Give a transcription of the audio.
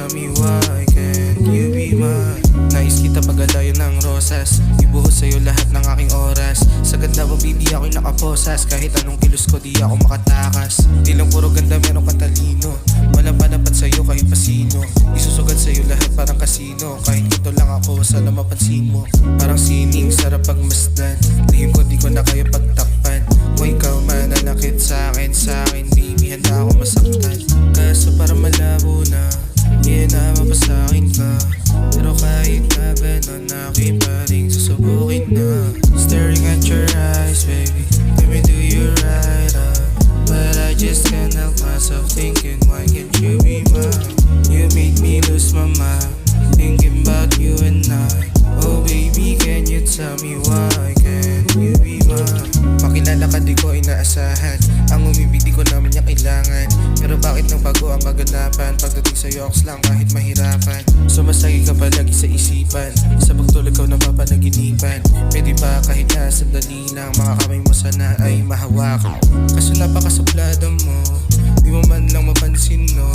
tell me why can't you be mine? Nais kita pag-alayan ng rosas, ibuhos sa'yo lahat ng aking oras. Sa ganda mo baby ako'y nakaposas, kahit anong kilos ko di ako makatakas. Di lang puro ganda meron kang talino, walang panapat sa'yo kahit pasino. Isusugat sa'yo lahat parang kasino, kahit ito lang ako sana mapansin mo. Parang sining sarap pagmasdan, lihim ko di ko na kaya pagtakpan. O ikaw mananakit sa'kin baby handa ako masaktan. Kaso parang malabo na, yeah na mapasakin ka. Pero kahit na ganon aking pa rin susubukin na. Staring at your eyes baby, let me do you right up. But I just can't help myself thinking why can't you be mine? You make me lose my mind, thinking about you and I. Oh baby can you tell me why can't you be mine? Makilala ka di ko inaasahan, ang umibig di ko naman niya kailangan. Pero bakit nang bago ang maganapan, pagdating sa'yo ox lang kahit mahirapan. Sumasagi ka palagi sa isipan, sa pagtulog ko napapanaginipan. Pwede ba kahit na sandali lang, mga kamay mo sana ay mahawakan. Kaso napakasaplada mo, di mo man lang mapansin no.